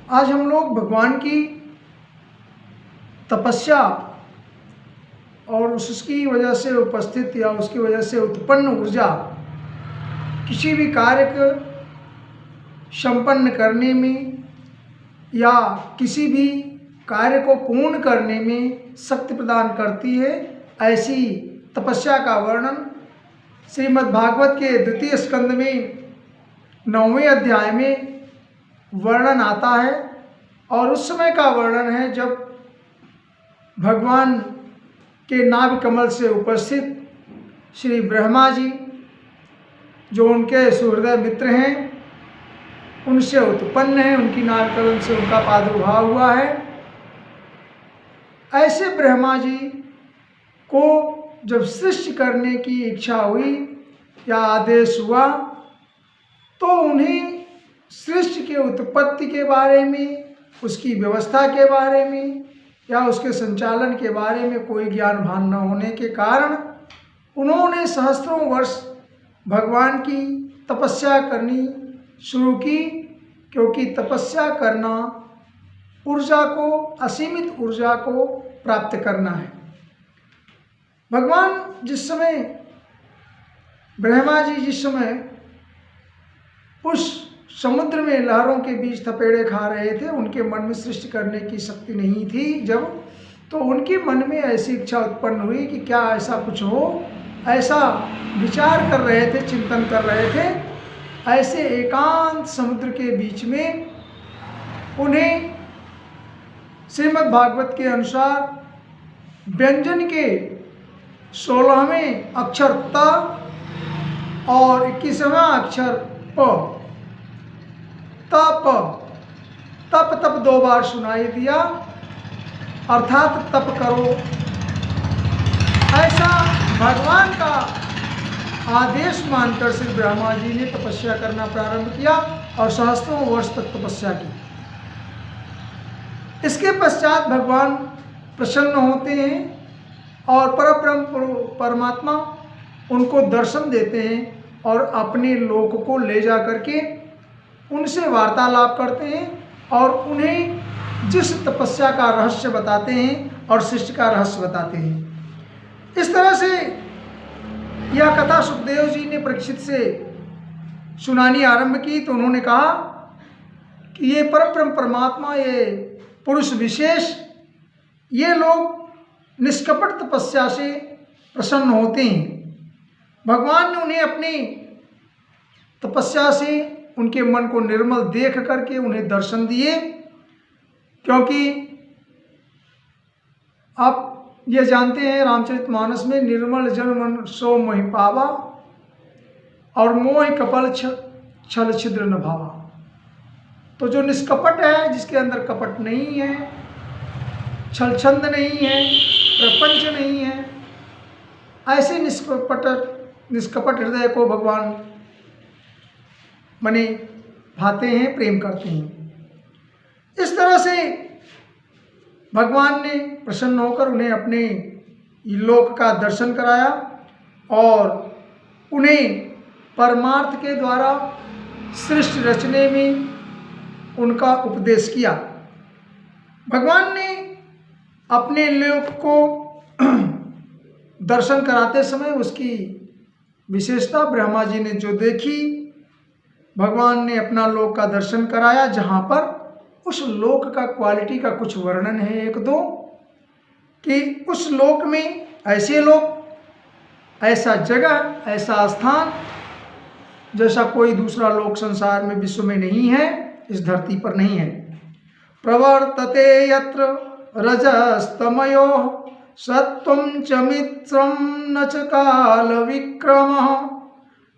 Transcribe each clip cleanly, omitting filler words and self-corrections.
आज हम लोग भगवान की तपस्या और उसकी वजह से उपस्थित या उसकी वजह से उत्पन्न ऊर्जा किसी भी कार्य को संपन्न करने में या किसी भी कार्य को पूर्ण करने में शक्ति प्रदान करती है। ऐसी तपस्या का वर्णन श्रीमद् भागवत के द्वितीय स्कंद में 9वें अध्याय में वर्णन आता है। और उस समय का वर्णन है जब भगवान के नाभि कमल से उपस्थित श्री ब्रह्मा जी, जो उनके सुहृदय मित्र हैं, उनसे उत्पन्न है, उनकी नाभि कमल से उनका प्रादुर्भाव हुआ है। ऐसे ब्रह्मा जी को जब सृष्टि करने की इच्छा हुई या आदेश हुआ, तो उन्हें सृष्टि के उत्पत्ति के बारे में, उसकी व्यवस्था के बारे में या उसके संचालन के बारे में कोई ज्ञान भान न होने के कारण उन्होंने सहस्त्रों वर्ष भगवान की तपस्या करनी शुरू की, क्योंकि तपस्या करना ऊर्जा को, असीमित ऊर्जा को प्राप्त करना है। भगवान जिस समय, ब्रह्मा जी जिस समय उस समुद्र में लहरों के बीच थपेड़े खा रहे थे, उनके मन में सृष्टि करने की शक्ति नहीं थी जब, तो उनके मन में ऐसी इच्छा उत्पन्न हुई कि क्या ऐसा कुछ हो। ऐसा विचार कर रहे थे, चिंतन कर रहे थे। ऐसे एकांत समुद्र के बीच में उन्हें श्रीमद् भागवत के अनुसार व्यंजन के 16वें अक्षर त और 21वां अक्षर प, तप तप तप 2 बार सुनाई दिया, अर्थात तप करो। ऐसा भगवान का आदेश मानकर श्री ब्रह्मा जी ने तपस्या करना प्रारंभ किया और सहस्त्रों वर्ष तक तपस्या की। इसके पश्चात भगवान प्रसन्न होते हैं और परब्रह्म परमात्मा उनको दर्शन देते हैं और अपने लोक को ले जा करके उनसे वार्तालाप करते हैं और उन्हें जिस तपस्या का रहस्य बताते हैं और सृष्टि का रहस्य बताते हैं। इस तरह से यह कथा सुखदेव जी ने परीक्षित से सुनानी आरंभ की, तो उन्होंने कहा कि ये परब्रह्म परमात्मा, ये पुरुष विशेष, ये लोग निष्कपट तपस्या से प्रसन्न होते हैं। भगवान ने उन्हें अपनी तपस्या से उनके मन को निर्मल देख करके उन्हें दर्शन दिए, क्योंकि आप ये जानते हैं रामचरितमानस में निर्मल जन मन सो मोहि पावा और मोहि कपल छल छिद्र न भावा। तो जो निष्कपट है, जिसके अंदर कपट नहीं है, छल छंद नहीं है, प्रपंच नहीं है, ऐसे निष्कपट हृदय को भगवान मने भाते हैं, प्रेम करते हैं। इस तरह से भगवान ने प्रसन्न होकर उन्हें अपने लोक का दर्शन कराया और उन्हें परमार्थ के द्वारा सृष्टि रचने में उनका उपदेश किया। भगवान ने अपने लोक को दर्शन कराते समय उसकी विशेषता ब्रह्मा जी ने जो देखी, भगवान ने अपना लोक का दर्शन कराया, जहाँ पर उस लोक का क्वालिटी का कुछ वर्णन है 1-2, कि उस लोक में ऐसे लोग, ऐसा जगह, ऐसा स्थान जैसा कोई दूसरा लोक संसार में, विश्व में नहीं है, इस धरती पर नहीं है। प्रवर्तते यत्र रजस्तमयो सत्वं च मित्रं न च काल विक्रमः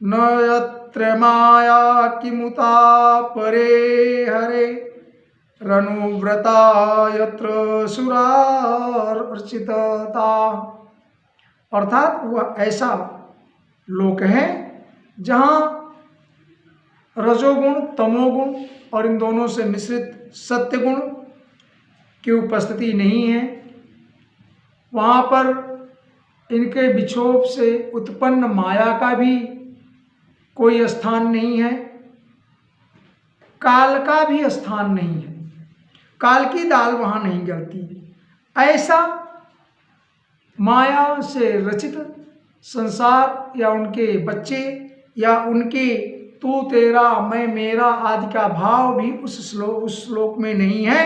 न यत्र माया किमुता परे हरे रनुव्रता यत्र सुरार्चितता। अर्थात वह ऐसा लोक है जहाँ रजोगुण, तमोगुण और इन दोनों से मिश्रित सत्य गुण की उपस्थिति नहीं है। वहाँ पर इनके विक्षोभ से उत्पन्न माया का भी कोई स्थान नहीं है, काल का भी स्थान नहीं है। काल की दाल वहाँ नहीं गलती। ऐसा माया से रचित संसार या उनके बच्चे या उनके तू तेरा मैं मेरा आदि का भाव भी उस श्लोक में नहीं है।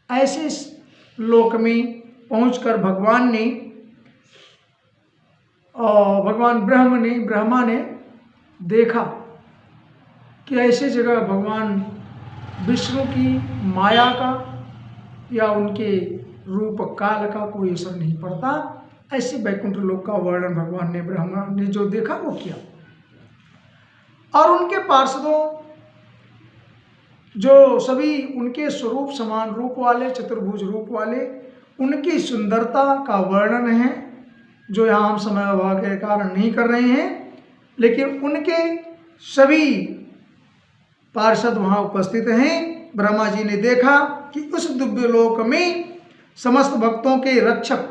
ऐसे श्लोक में पहुंचकर भगवान ब्रह्मा ने देखा कि ऐसे जगह भगवान विष्णु की माया का या उनके रूप काल का कोई असर नहीं पड़ता। ऐसे वैकुंठ लोक का वर्णन भगवान ने ब्रह्मा ने जो देखा वो किया। और उनके पार्षदों जो सभी उनके स्वरूप समान रूप वाले चतुर्भुज रूप वाले उनकी सुंदरता का वर्णन है, जो यहाँ हम समय अभाव के कारण नहीं कर रहे हैं, लेकिन उनके सभी पार्षद वहाँ उपस्थित हैं। ब्रह्मा जी ने देखा कि उस दिव्य लोक में समस्त भक्तों के रक्षक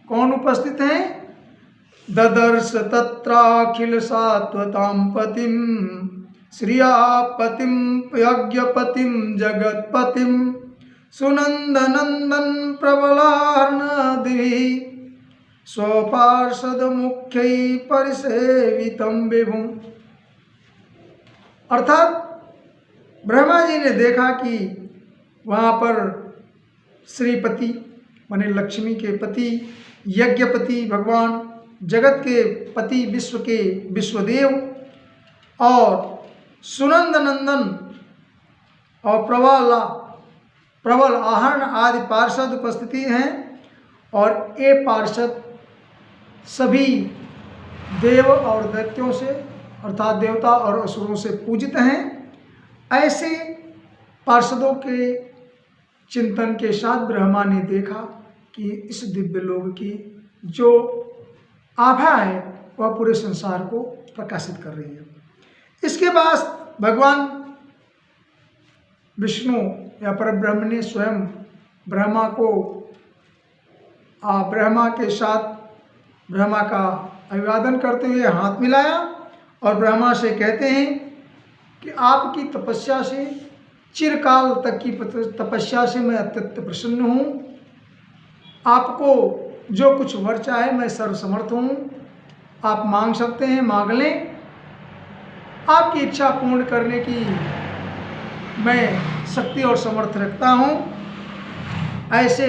कौन उपस्थित हैं। ददर्श तत्राखिल सात्वतां पतिम श्रियापतिम यज्ञपतिम जगतपतिम सुनंदनंदन प्रबलार्णदि स्वपार्षद मुख्य परिसेवितम विभुम। अर्थात ब्रह्मा जी ने देखा कि वहाँ पर श्रीपति माने लक्ष्मी के पति, यज्ञपति भगवान, जगत के पति, विश्व के विश्वदेव और सुनंद नंदन और प्रबल आहरण आदि पार्षद उपस्थिति हैं। और ये पार्षद सभी देव और दैत्यों से अर्थात देवता और असुरों से पूजित हैं। ऐसे पार्षदों के चिंतन के साथ ब्रह्मा ने देखा कि इस दिव्य लोक की जो आभा है वह पूरे संसार को प्रकाशित कर रही है। इसके बाद भगवान विष्णु या परब्रह्म ने स्वयं ब्रह्मा के साथ ब्रह्मा का अभिवादन करते हुए हाथ मिलाया और ब्रह्मा से कहते हैं कि आपकी तपस्या से, चिरकाल तक की तपस्या से मैं अत्यंत प्रसन्न हूँ। आपको जो कुछ वर चाहे मैं सर्वसमर्थ हूँ, आप मांग सकते हैं, मांग लें। आपकी इच्छा पूर्ण करने की मैं शक्ति और समर्थ रखता हूँ। ऐसे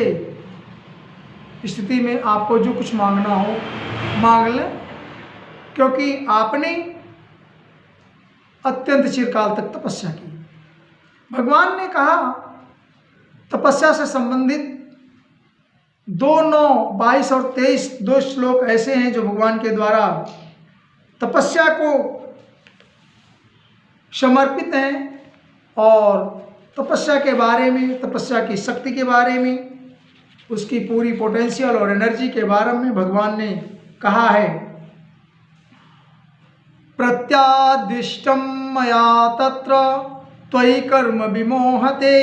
स्थिति में आपको जो कुछ मांगना हो मांग लें, क्योंकि आपने अत्यंत चिरकाल तक तपस्या की। भगवान ने कहा तपस्या से संबंधित 2, 9, 22 और 23 दो श्लोक ऐसे हैं जो भगवान के द्वारा तपस्या को समर्पित हैं और तपस्या के बारे में, तपस्या की शक्ति के बारे में, उसकी पूरी पोटेंशियल और एनर्जी के बारे में भगवान ने कहा है। प्रत्यादिष्टम मया तत्र त्वयि कर्म विमोहते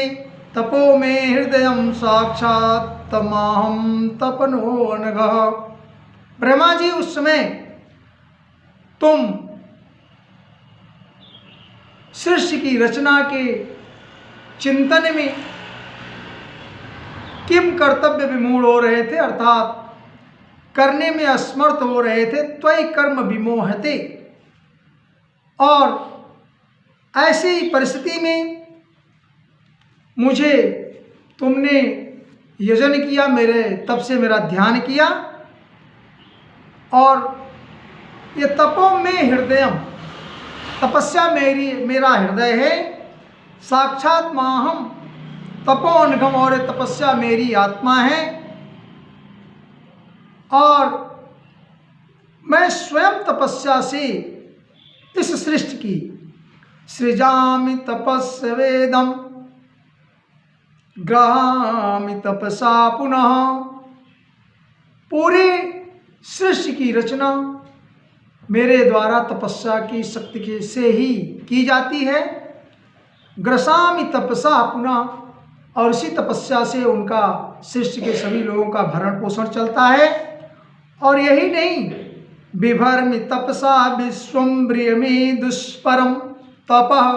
तपो मे हृदय साक्षात् तमाहं तपनो अनघः। ब्रह्मा जी, उस समय तुम सृष्टि की रचना के चिंतन में किम कर्तव्य विमूढ़ हो रहे थे, अर्थात करने में असमर्थ हो रहे थे। त्वयि कर्म विमोहते, और ऐसी परिस्थिति में मुझे तुमने यजन किया, मेरे तप से मेरा ध्यान किया, और ये तपो में हृदयम, तपस्या मेरा हृदय है। साक्षात माहम तपो अनघम, और तपस्या मेरी आत्मा है। और मैं स्वयं तपस्या से इस सृष्टि की सृजामि तपस्य वेदम ग्रहामि तपसा पुनः। पूरे सृष्टि की रचना मेरे द्वारा तपस्या की शक्ति के से ही की जाती है। ग्रसामि तपसा पुनः, और इसी तपस्या से उनका सृष्टि के सभी लोगों का भरण पोषण चलता है। और यही नहीं, बिभर्मि तपसा विश्वम ब्रियमे दुष्परम तपः,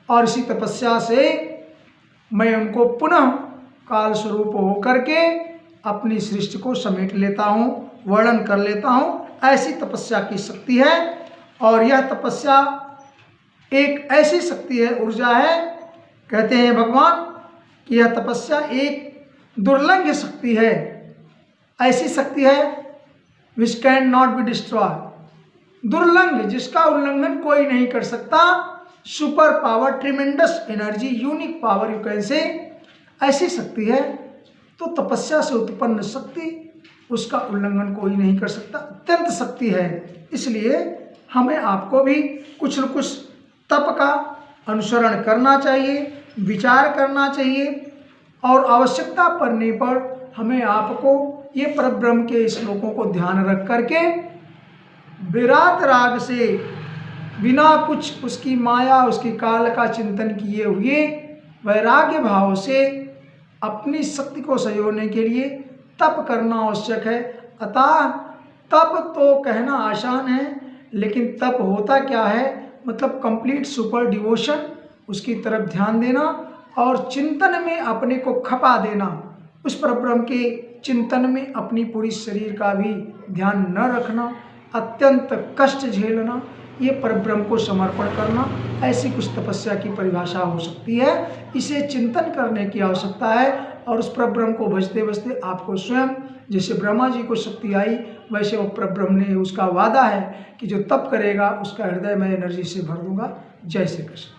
और इसी तपस्या से मैं उनको पुनः काल स्वरूप होकर के अपनी सृष्टि को समेट लेता हूँ, वर्णन कर लेता हूँ। ऐसी तपस्या की शक्ति है। और यह तपस्या एक ऐसी शक्ति है, ऊर्जा है, कहते हैं भगवान कि यह तपस्या एक दुर्लंघ शक्ति है, ऐसी शक्ति है which can not be destroy, दुर्लंघ, जिसका उल्लंघन कोई नहीं कर सकता। Super power, tremendous energy, unique power you can say, ऐसी शक्ति है। तो तपस्या से उत्पन्न शक्ति, उसका उल्लंघन कोई नहीं कर सकता, अत्यंत शक्ति है। इसलिए हमें आपको भी कुछ न कुछ तप का अनुसरण करना चाहिए, विचार करना चाहिए, और आवश्यकता पड़ने पर हमें आपको ये परब्रह्म के श्लोकों को ध्यान रख करके विराट राग से, बिना कुछ उसकी माया, उसकी काल का चिंतन किए हुए, वैराग्य भाव से अपनी शक्ति को संयोजने के लिए तप करना आवश्यक है। अतः तप तो कहना आसान है, लेकिन तप होता क्या है, मतलब कंप्लीट सुपर डिवोशन, उसकी तरफ ध्यान देना और चिंतन में अपने को खपा देना, उस परब्रह्म के चिंतन में अपनी पूरी शरीर का भी ध्यान न रखना, अत्यंत कष्ट झेलना, ये परब्रह्म को समर्पण करना, ऐसी कुछ तपस्या की परिभाषा हो सकती है। इसे चिंतन करने की आवश्यकता है। और उस परब्रह्म को भजते भजते आपको स्वयं, जैसे ब्रह्मा जी को शक्ति आई, वैसे वो परब्रह्म ने, उसका वादा है कि जो तप करेगा उसका हृदय में एनर्जी से भर दूंगा। जय श्री कृष्ण।